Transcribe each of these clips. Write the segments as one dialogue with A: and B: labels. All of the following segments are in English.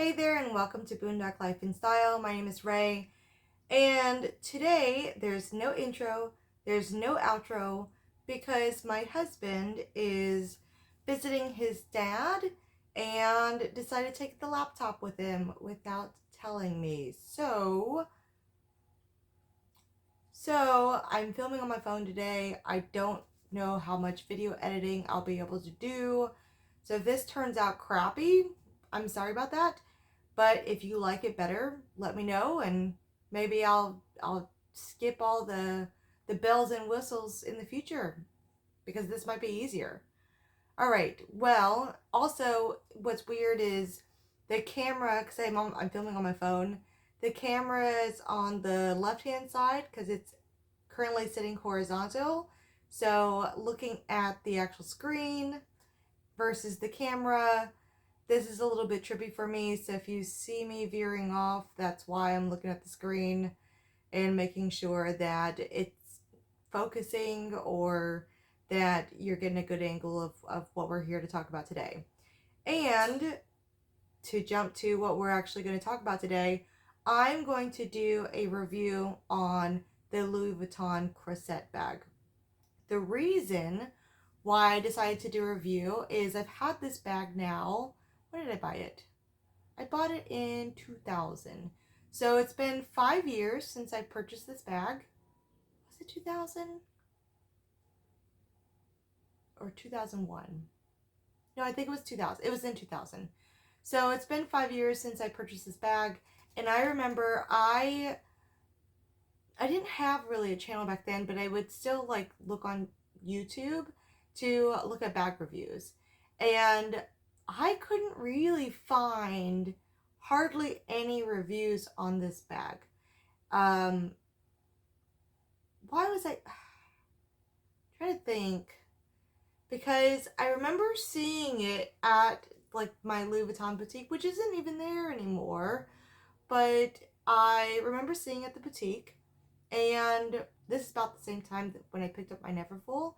A: Hey there and welcome to Boondock Life in Style. My name is Ray, and today there's no intro, there's no outro because my husband is visiting his dad and decided to take the laptop with him without telling me. So I'm filming on my phone today. I don't know how much video editing I'll be able to do. So if this turns out crappy, I'm sorry about that. But if you like it better, let me know, and maybe I'll skip all the bells and whistles in the future because this might be easier. All right. Well, also what's weird is the camera, because I'm filming on my phone. The camera is on the left-hand side because it's currently sitting horizontal. So looking at the actual screen versus the camera, this is a little bit trippy for me. So if you see me veering off, that's why I'm looking at the screen and making sure that it's focusing or that you're getting a good angle of what we're here to talk about today. And to jump to what we're actually going to talk about today, I'm going to do a review on the Louis Vuitton Croisette bag. The reason why I decided to do a review is I've had this bag now. When did I buy it? I bought it in 2000. So it's been 5 years since I purchased this bag. Was it 2000? Or 2001? No, I think it was 2000. It was in 2000. So it's been 5 years since I purchased this bag. And I remember I didn't have really a channel back then, but I would still like look on YouTube to look at bag reviews. And I couldn't really find hardly any reviews on this bag. Why was I trying to think? Because I remember seeing it at like my Louis Vuitton boutique, which isn't even there anymore. But I remember seeing it at the boutique, and this is about the same time that when I picked up my Neverfull,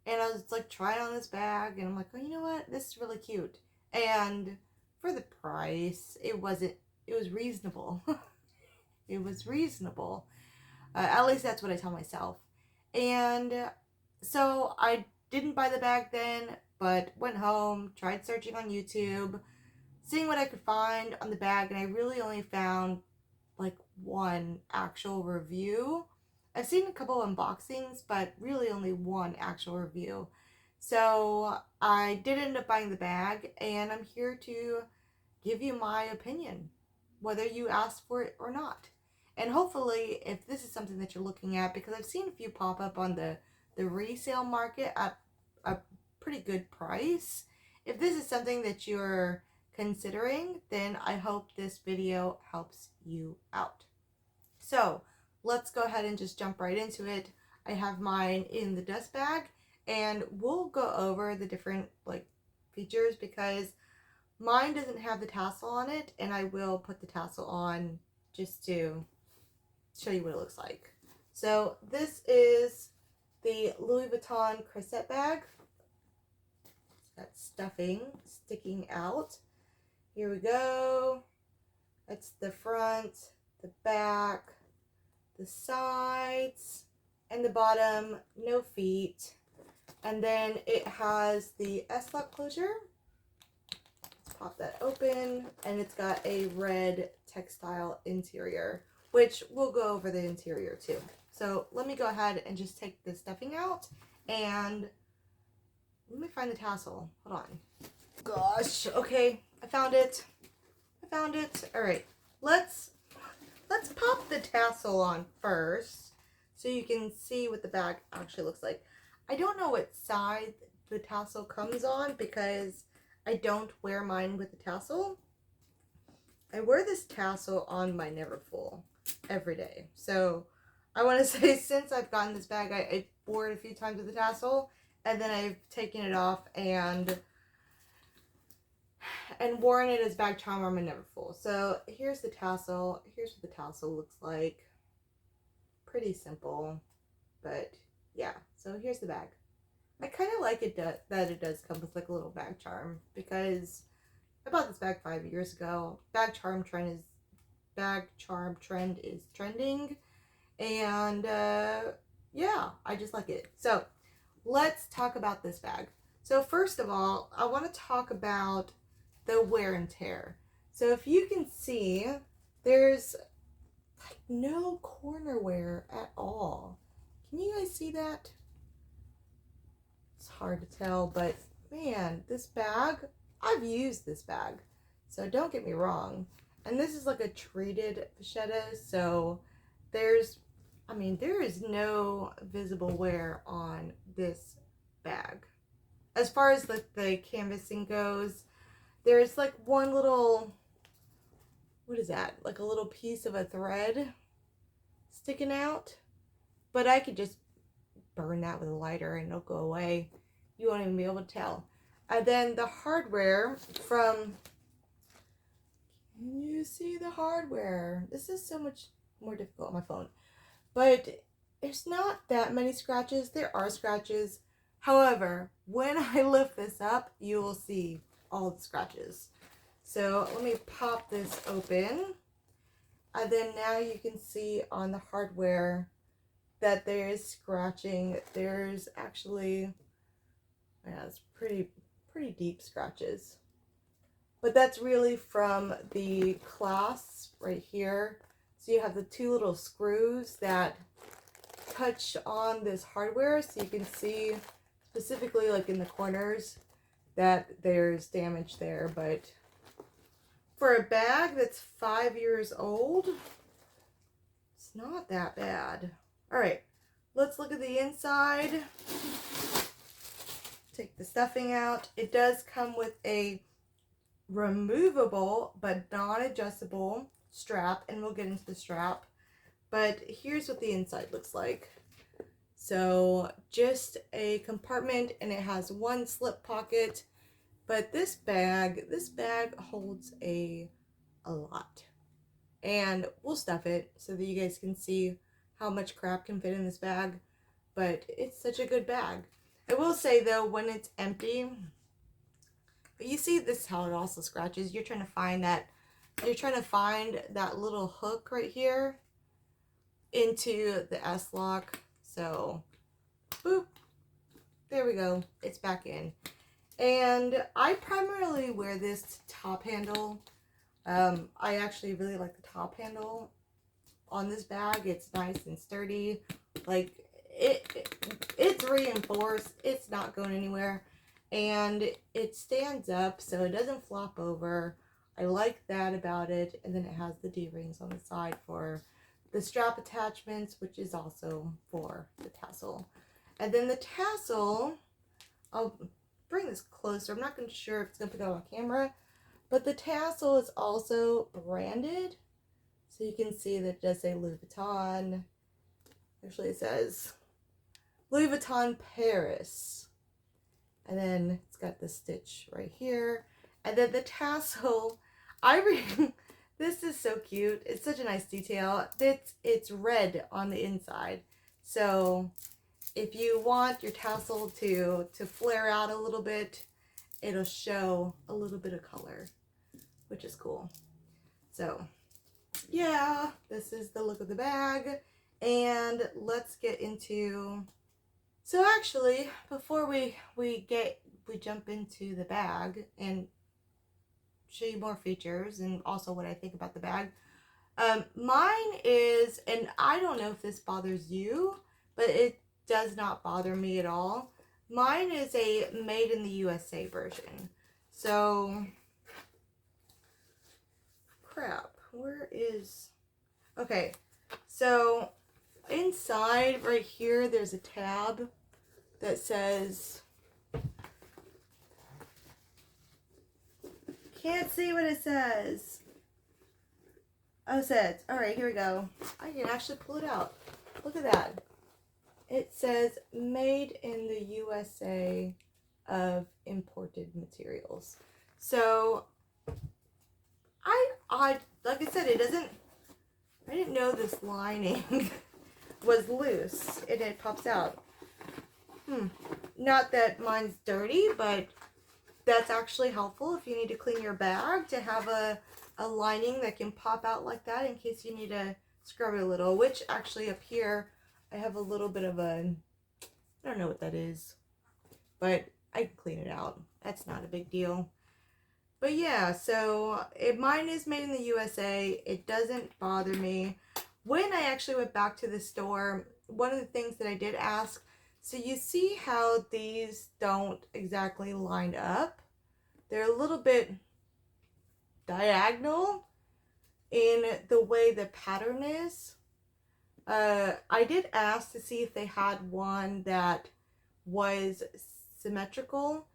A: and I was like trying on this bag, and I'm like, oh, you know what? This is really cute. And for the price, it was reasonable. It was reasonable. At least that's what I tell myself. And so I didn't buy the bag then, but went home, tried searching on YouTube, seeing what I could find on the bag, and I really only found like one actual review. I've seen a couple unboxings, but really only one actual review. So I did end up buying the bag, and I'm here to give you my opinion, whether you asked for it or not. And hopefully, if this is something that you're looking at, because I've seen a few pop up on the resale market at a pretty good price, if this is something that you're considering, then I hope this video helps you out. So let's go ahead and just jump right into it. I have mine in the dust bag, and we'll go over the different like features because mine doesn't have the tassel on it, and I will put the tassel on just to show you what it looks like. So this is the Louis Vuitton Croisette bag. It's got stuffing sticking out. Here we go. That's the front, the back, the sides, and the bottom, no feet. And then it has the S-lock closure. Let's pop that open. And it's got a red textile interior, which we'll go over the interior too. So let me go ahead and just take the stuffing out, and let me find the tassel. Hold on. Gosh, okay, I found it. All right, let's pop the tassel on first so you can see what the bag actually looks like. I don't know what side the tassel comes on because I don't wear mine with the tassel. I wear this tassel on my Neverfull every day. So I want to say since I've gotten this bag, I wore it a few times with the tassel, and then I've taken it off and worn it as bag charm on my Neverfull. So here's the tassel. Here's what the tassel looks like. Pretty simple, but yeah. So here's the bag. I kind of like it that it does come with like a little bag charm because I bought this bag 5 years ago. Bag charm trend is trending, and yeah, I just like it. So let's talk about this bag. So first of all, I want to talk about the wear and tear. So if you can see, there's like no corner wear at all. Can you guys see that? It's hard to tell, but man, this bag, I've used this bag, so don't get me wrong. And this is like a treated vachetta, so there is no visible wear on this bag. As far as the canvassing goes, there's like one little, what is that? Like a little piece of a thread sticking out, but I could just burn that with a lighter and it'll go away. You won't even be able to tell. And then the hardware from, can you see the hardware? This is so much more difficult on my phone. But there's not that many scratches. There are scratches. However, when I lift this up, you will see all the scratches. So let me pop this open. And then now you can see on the hardware that there is scratching. There's actually, yeah, it's pretty deep scratches. But that's really from the clasp right here. So you have the two little screws that touch on this hardware, so you can see specifically like in the corners that there's damage there. But for a bag that's 5 years old, it's not that bad. All right, let's look at the inside. Take the stuffing out. It does come with a removable but non-adjustable strap, and we'll get into the strap. But here's what the inside looks like. So just a compartment, and it has one slip pocket. But this bag holds a lot. And we'll stuff it so that you guys can see how much crap can fit in this bag. But it's such a good bag. I will say though, when it's empty, but you see this is how it also scratches. You're trying to find that little hook right here into the S-lock. So boop, there we go, it's back in. And I primarily wear this top handle. I actually really like the top handle on this bag. It's nice and sturdy. Like it's reinforced. It's not going anywhere, and it stands up so it doesn't flop over. I like that about it. And then it has the D-rings on the side for the strap attachments, which is also for the tassel. And then the tassel, I'll bring this closer. I'm not sure if it's going to pick up on camera, but the tassel is also branded. So you can see that it does say Louis Vuitton. Actually, it says Louis Vuitton Paris. And then it's got the stitch right here. And then the tassel, this is so cute. It's such a nice detail. It's red on the inside. So if you want your tassel to flare out a little bit, it'll show a little bit of color, which is cool. So yeah, this is the look of the bag. And let's get into, so actually before we jump into the bag and show you more features and also what I think about the bag, mine is, and I don't know if this bothers you, but it does not bother me at all. Mine is a made in the USA version. So crap, where is, okay, so inside right here there's a tab that says, can't see what it says. Oh, it says, all right, here we go. I can actually pull it out. Look at that. It says made in the USA of imported materials. So I like I said, I didn't know this lining was loose and it pops out. Not that mine's dirty, but that's actually helpful if you need to clean your bag, to have a lining that can pop out like that in case you need to scrub it a little, which actually up here I have a little bit of a, I don't know what that is, but I can clean it out. That's not a big deal. But yeah, so mine is made in the USA. It doesn't bother me. When I actually went back to the store, one of the things that I did ask, so you see how these don't exactly line up? They're a little bit diagonal in the way the pattern is. I did ask to see if they had one that was symmetrical,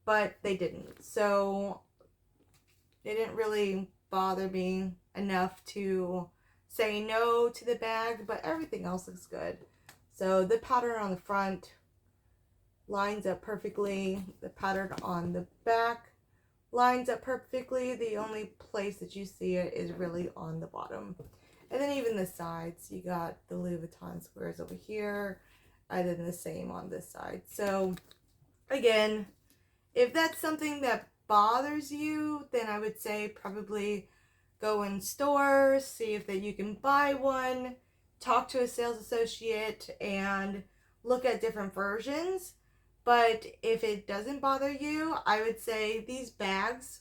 A: but they didn't. So it didn't really bother me enough to say no to the bag, but everything else looks good. So the pattern on the front lines up perfectly. The pattern on the back lines up perfectly. The only place that you see it is really on the bottom. And then even the sides, you got the Louis Vuitton squares over here, and then the same on this side. So again, if that's something that bothers you, then I would say probably go in stores, see if that you can buy one, talk to a sales associate, and look at different versions. But if it doesn't bother you, I would say these bags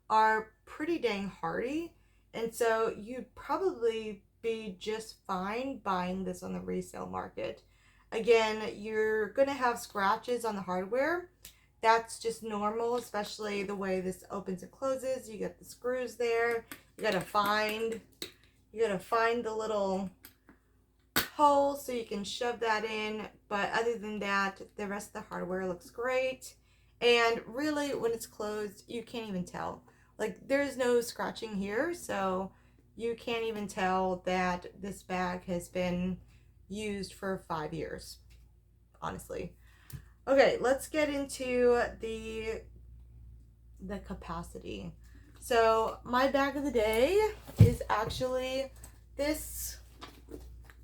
A: are pretty dang hardy, and so you'd probably be just fine buying this on the resale market. Again, you're gonna have scratches on the hardware. That's just normal, especially the way this opens and closes. You get the screws there. You gotta find the little hole so you can shove that in. But other than that, the rest of the hardware looks great. And really, when it's closed, you can't even tell. Like, there's no scratching here, so you can't even tell that this bag has been used for 5 years, honestly. Okay, let's get into the capacity. So my bag of the day is actually this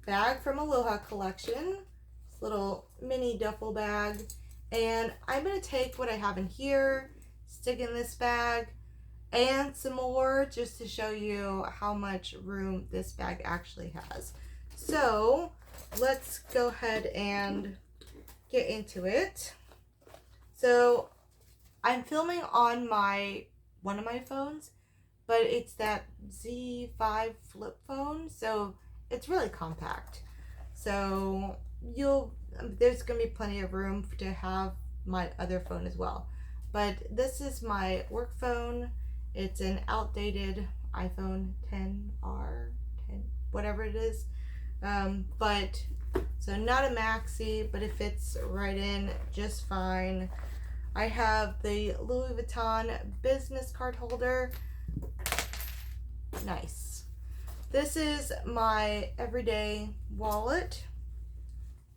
A: bag from Aloha collection. This little mini duffel bag. And I'm going to take what I have in here, stick in this bag, and some more just to show you how much room this bag actually has. So let's go ahead and get into it. So I'm filming on one of my phones, but it's that Z5 flip phone, so it's really compact. So there's gonna be plenty of room to have my other phone as well. But this is my work phone. It's an outdated iPhone 10R, 10, whatever it is. But so not a maxi, but it fits right in just fine. I have the Louis Vuitton business card holder. Nice. This is my everyday wallet,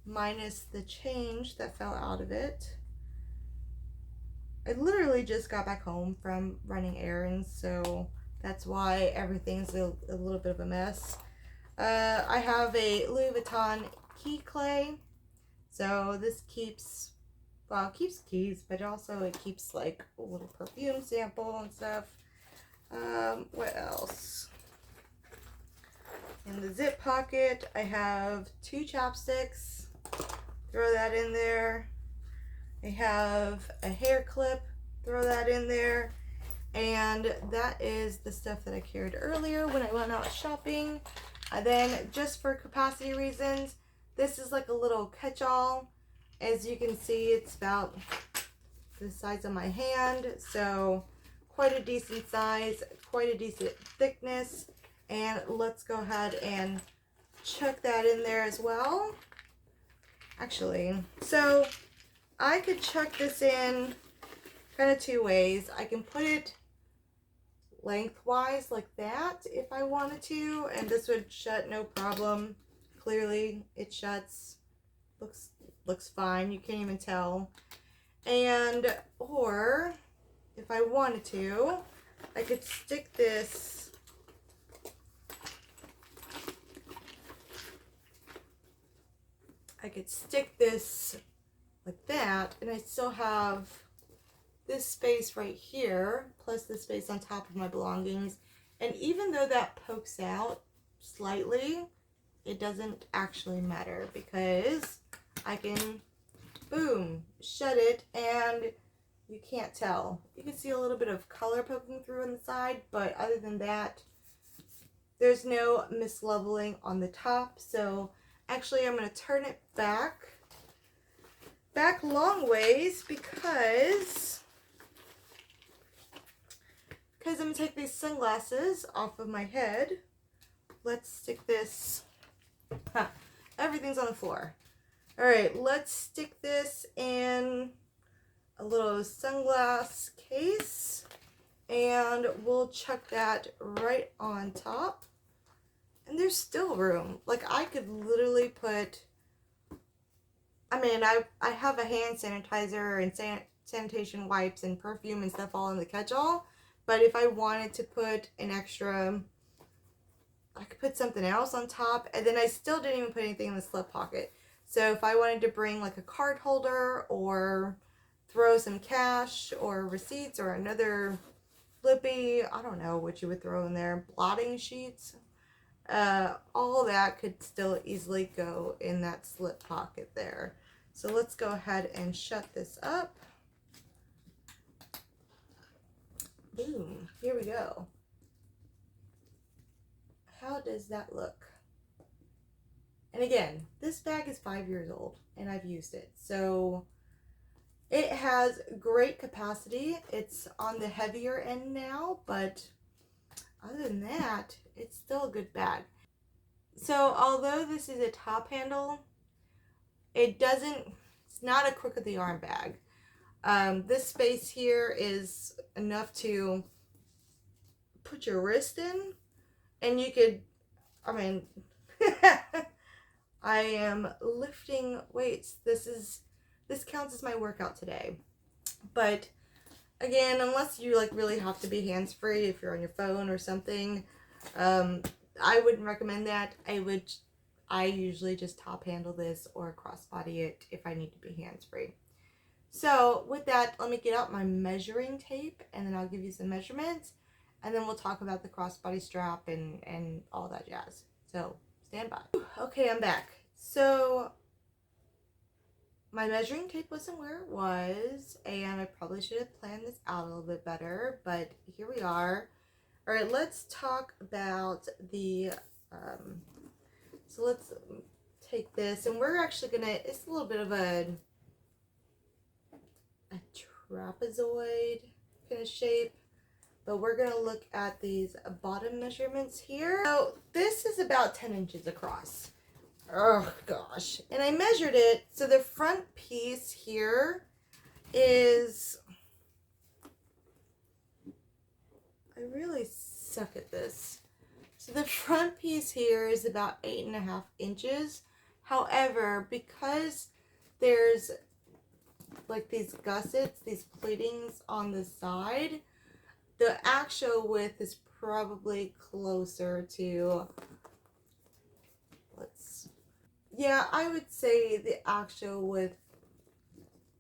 A: minus the change that fell out of it. I literally just got back home from running errands, so that's why everything's a little bit of a mess. I have a Louis Vuitton key clay, so this keeps keys, but also it keeps like a little perfume sample and stuff. What else? In the zip pocket, I have 2 chopsticks. Throw that in there. I have a hair clip. Throw that in there. And that is the stuff that I carried earlier when I went out shopping. And then, just for capacity reasons, this is like a little catch-all. As you can see, it's about the size of my hand, so quite a decent size, quite a decent thickness. And let's go ahead and chuck that in there as well. Actually, so I could chuck this in kind of 2 ways. I can put it lengthwise like that if I wanted to, and this would shut no problem. Clearly it shuts. Looks fine. You can't even tell. And or if I wanted to, I could stick this like that, and I still have this space right here, plus the space on top of my belongings. And even though that pokes out slightly, it doesn't actually matter because I can, boom, shut it and you can't tell. You can see a little bit of color poking through on the side, but other than that, there's no misleveling on the top. So actually I'm going to turn it back long ways because I'm going to take these sunglasses off of my head. Let's stick this, everything's on the floor. All right, let's stick this in a little sunglass case and we'll chuck that right on top. And there's still room. Like I could literally put, I mean, I have a hand sanitizer and sanitation wipes and perfume and stuff all in the catch-all. But if I wanted to put an extra, I could put something else on top. And then I still didn't even put anything in the slip pocket. So if I wanted to bring like a card holder or throw some cash or receipts or another flippy, I don't know what you would throw in there, blotting sheets, all that could still easily go in that slip pocket there. So let's go ahead and shut this up. Boom, here we go. How does that look? And again, this bag is 5 years old and I've used it. So it has great capacity. It's on the heavier end now, but other than that, it's still a good bag. So although this is a top handle, it's not a crook of the arm bag. This space here is enough to put your wrist in, and you could, I mean, I am lifting weights. This counts as my workout today. But again, unless you like really have to be hands-free, if you're on your phone or something, I wouldn't recommend that. I usually just top handle this or crossbody it if I need to be hands-free. So with that, let me get out my measuring tape and then I'll give you some measurements and then we'll talk about the crossbody strap and all that jazz. So stand by. Okay, I'm back. So my measuring tape wasn't where it was and I probably should have planned this out a little bit better, but here we are. All right, let's talk about the, so let's take this and we're actually gonna, it's a little bit of a trapezoid kind of shape, but we're gonna look at these bottom measurements here. So this is about 10 inches across. Oh gosh. And I measured it, so the front piece here is, I really suck at this. So the front piece here is about 8.5 inches. However, because there's like these gussets, these pleatings on the side, the actual width is probably closer to, yeah, I would say the actual width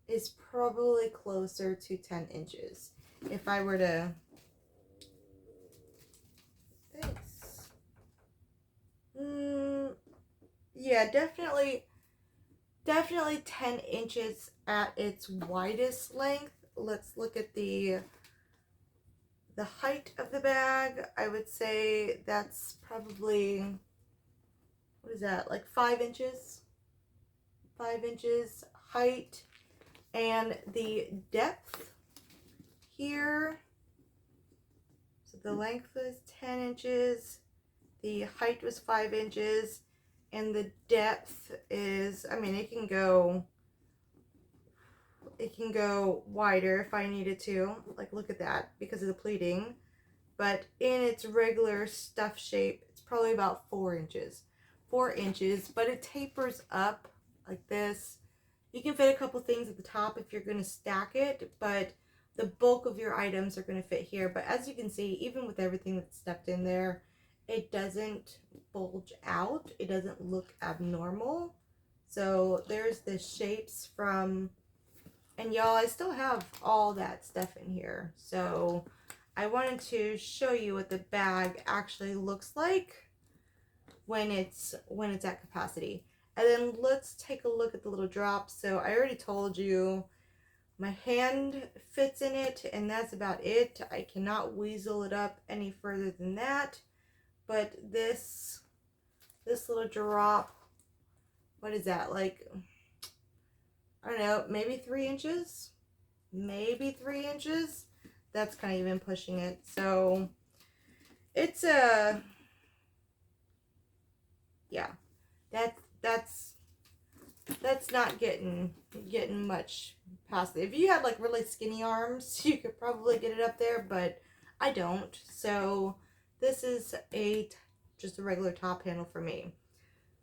A: is probably closer to 10 inches. If I were to, thanks. Yeah, definitely 10 inches at its widest length. Let's look at the height of the bag. I would say that's probably, what is that, like 5 inches? 5 inches height. And the depth here, so the length was 10 inches, the height was 5 inches, and the depth is, I mean, it can go wider if I needed to. Like, look at that, because of the pleating. But in its regular stuff shape, it's probably about 4 inches. 4 inches, but it tapers up like this. You can fit a couple things at the top if you're going to stack it, but the bulk of your items are going to fit here. But as you can see, even with everything that's stuffed in there, it doesn't bulge out. It doesn't look abnormal. So there's the shapes from And y'all, I still have all that stuff in here. So I wanted to show you what the bag actually looks like when it's at capacity. And then let's take a look at the little drops. So I already told you my hand fits in it, and that's about it. I cannot weasel it up any further than that. But this little drop, what is that, like, I don't know, maybe 3 inches? Maybe 3 inches? That's kind of even pushing it. So it's yeah, that's not getting much past it. If you had like really skinny arms, you could probably get it up there, but I don't. So this is just a regular top handle for me.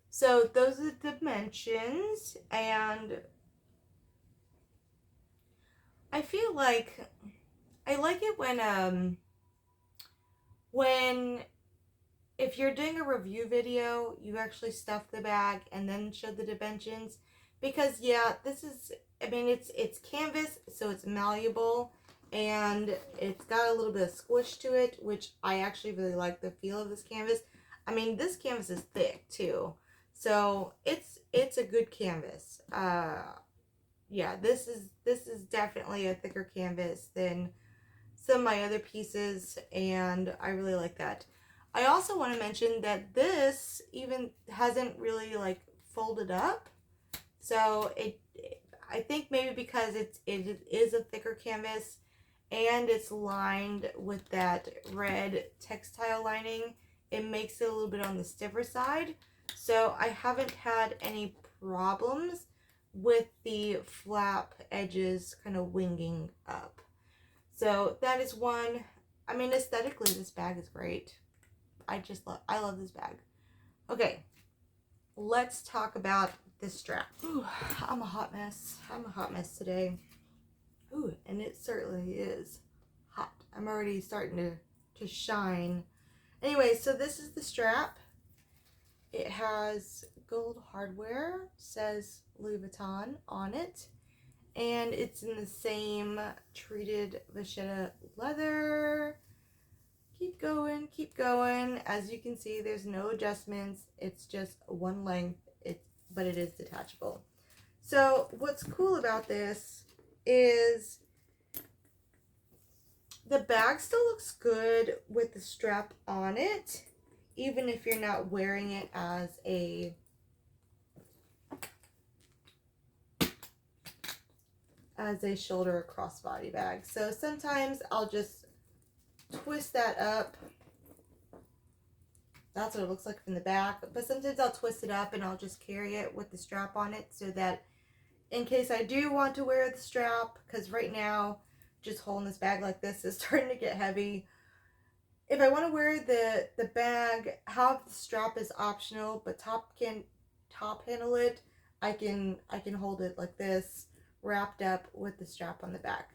A: So those are the dimensions, and I feel like I like it when if you're doing a review video, you actually stuff the bag and then show the dimensions, because yeah, this is, I mean, it's canvas, so it's malleable and it's got a little bit of squish to it, which I actually really like the feel of this canvas. I mean, this canvas is thick too, so it's a good canvas. Yeah, this is definitely a thicker canvas than some of my other pieces, and I really like that. I also want to mention that this even hasn't really like folded up, so I think maybe because it is a thicker canvas and it's lined with that red textile lining, it makes it a little bit on the stiffer side. So I haven't had any problems with the flap edges kind of winging up. So that is one. I mean, aesthetically, this bag is great. I love this bag. Okay, let's talk about this strap. Ooh, I'm a hot mess. I'm a hot mess today. Ooh, and it certainly is hot. I'm already starting to shine. Anyway, so this is the strap. It has gold hardware, says Louis Vuitton on it, and it's in the same treated vachetta leather. Keep going, keep going. As you can see, there's no adjustments. It's just one length, but it is detachable. So what's cool about this is the bag still looks good with the strap on it, even if you're not wearing it as a shoulder or crossbody bag. So sometimes I'll just twist that up. That's what it looks like from the back. But sometimes I'll twist it up and I'll just carry it with the strap on it, so that in case I do want to wear the strap, because right now just holding this bag like this is starting to get heavy. If I want to wear the bag, have the strap is optional, but top handle it, I can hold it like this, wrapped up with the strap on the back.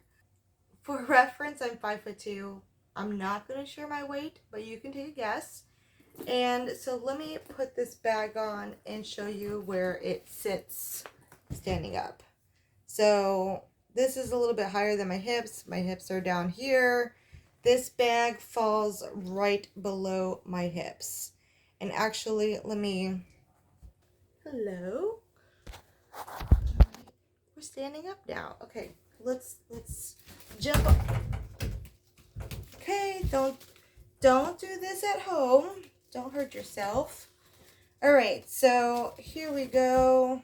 A: For reference, I'm 5'2". I'm not going to share my weight, but you can take a guess. And so let me put this bag on and show you where it sits standing up. So this is a little bit higher than my hips. My hips are down here. This bag falls right below my hips. And actually, hello? We're standing up now. Okay, let's jump up. Okay, don't do this at home. Don't hurt yourself. All right, so here we go.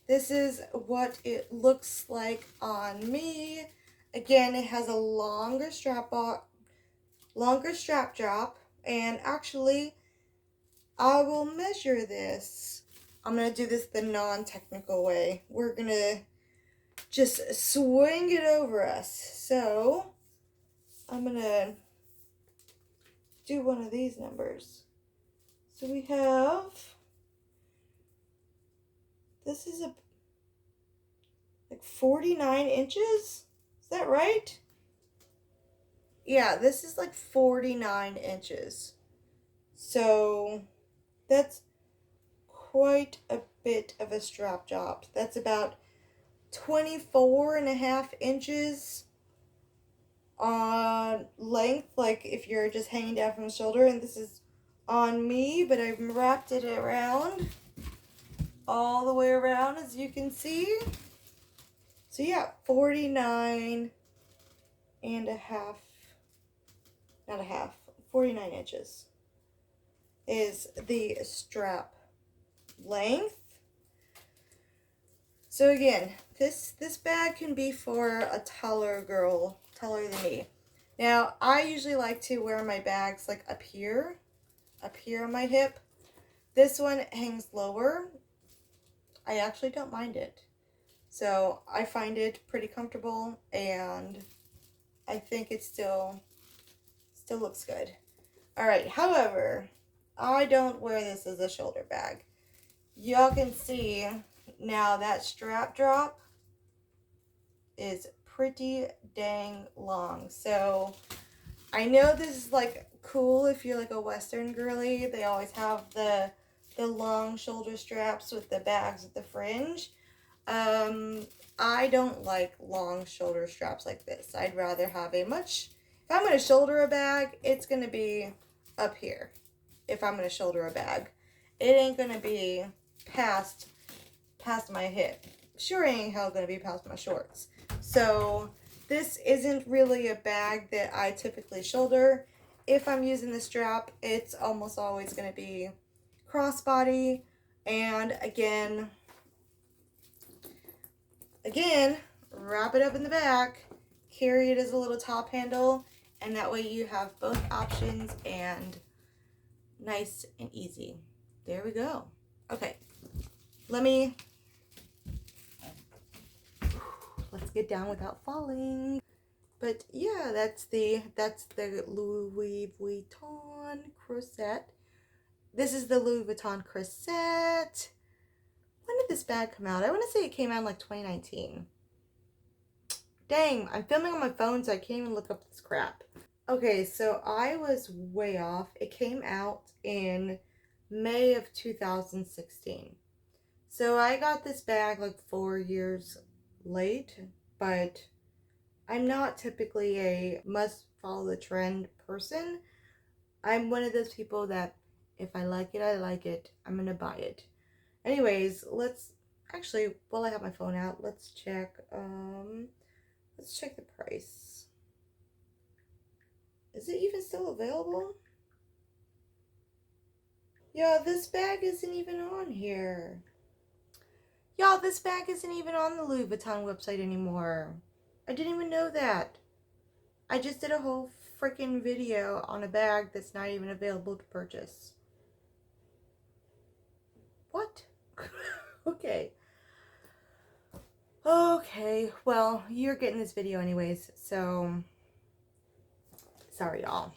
A: This is what it looks like on me. Again, it has a longer strap drop, and actually, I will measure this. I'm gonna do this the non-technical way. We're gonna just swing it over us. So I'm gonna do one of these numbers. So we have, this is like 49 inches. Is that right? Yeah, this is like 49 inches. So that's quite a bit of a strap drop. That's about 24.5 inches on length, like if you're just hanging down from the shoulder, and this is on me, but I've wrapped it around all the way around, as you can see. So yeah, 49 and a half, not a half, 49 inches is the strap length. So again, this bag can be for a taller girl, taller than me. Now, I usually like to wear my bags like up here on my hip. This one hangs lower. I actually don't mind it. So I find it pretty comfortable, and I think it still looks good. All right, however, I don't wear this as a shoulder bag. Y'all can see now that strap drop is pretty dang long. So I know this is like cool if you're like a Western girly. They always have the long shoulder straps with the bags with the fringe. I don't like long shoulder straps like this. I'd rather have a much, if I'm going to shoulder a bag, it's going to be up here. If I'm going to shoulder a bag, it ain't going to be past my hip. Sure ain't hell going to be past my shorts. So this isn't really a bag that I typically shoulder. If I'm using the strap, it's almost always going to be crossbody. And again, wrap it up in the back, carry it as a little top handle, and that way you have both options, and nice and easy. There we go. Okay, let's get down without falling. But yeah, that's the Louis Vuitton Croisette. This is the Louis Vuitton Croisette. When did this bag come out? I want to say it came out in like 2019. Dang, I'm filming on my phone, so I can't even look up this crap. Okay, so I was way off. It came out in May of 2016. So I got this bag like 4 years late, but I'm not typically a must follow the trend person. I'm one of those people that if I like it, I like it. I'm gonna buy it. Anyways, let's actually, while I have my phone out, let's check the price. Is it even still available? Yo, this bag isn't even on here. Y'all, this bag isn't even on the Louis Vuitton website anymore. I didn't even know that. I just did a whole freaking video on a bag that's not even available to purchase. What? Okay. Okay, well, you're getting this video anyways, so sorry, y'all.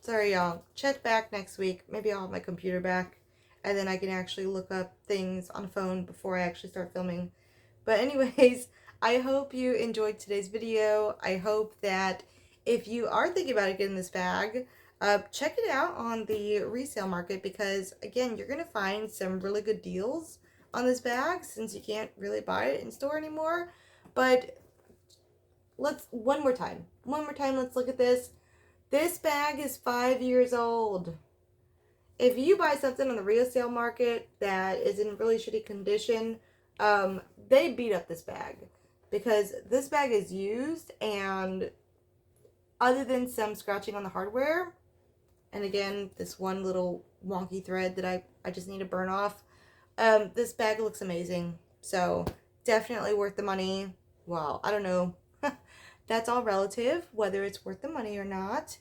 A: Sorry, y'all. Check back next week. Maybe I'll have my computer back, and then I can actually look up things on the phone before I actually start filming. But anyways, I hope you enjoyed today's video. I hope that if you are thinking about getting this bag, check it out on the resale market, because again, you're going to find some really good deals on this bag since you can't really buy it in store anymore. But one more time, let's look at this. This bag is 5 years old. If you buy something on the resale market that is in really shitty condition, they beat up this bag, because this bag is used, and other than some scratching on the hardware, and again, this one little wonky thread that I just need to burn off, this bag looks amazing. So definitely worth the money. Well, I don't know. That's all relative, whether it's worth the money or not.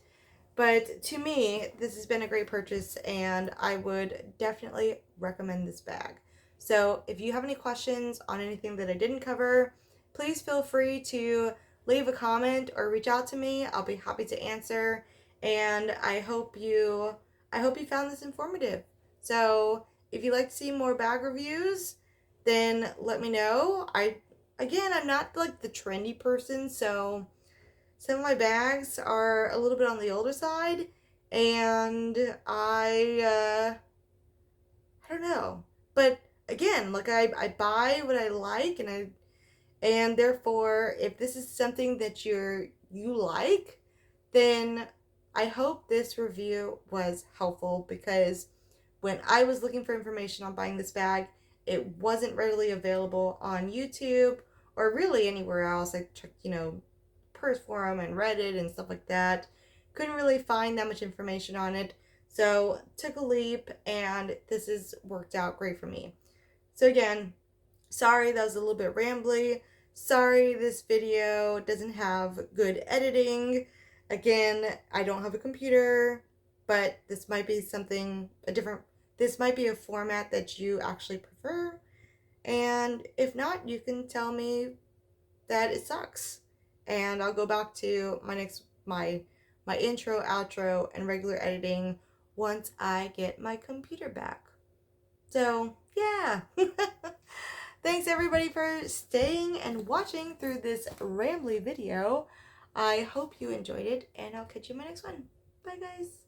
A: But to me, this has been a great purchase, and I would definitely recommend this bag. So if you have any questions on anything that I didn't cover, please feel free to leave a comment or reach out to me. I'll be happy to answer. And I hope you found this informative. So if you'd like to see more bag reviews, then let me know. I'm not like the trendy person, so some of my bags are a little bit on the older side, and I don't know. But again, like I buy what I like, and And therefore, if this is something that you like, then I hope this review was helpful, because when I was looking for information on buying this bag, it wasn't readily available on YouTube or really anywhere else. I checked, Purse Forum and Reddit and stuff like that. Couldn't really find that much information on it. So took a leap, and this has worked out great for me. So again, sorry that was a little bit rambly. Sorry this video doesn't have good editing. Again, I don't have a computer, but this might be this might be a format that you actually prefer. And if not, you can tell me that it sucks. And I'll go back to my intro, outro, and regular editing once I get my computer back. So, yeah. Thanks everybody for staying and watching through this rambly video. I hope you enjoyed it, and I'll catch you in my next one. Bye guys.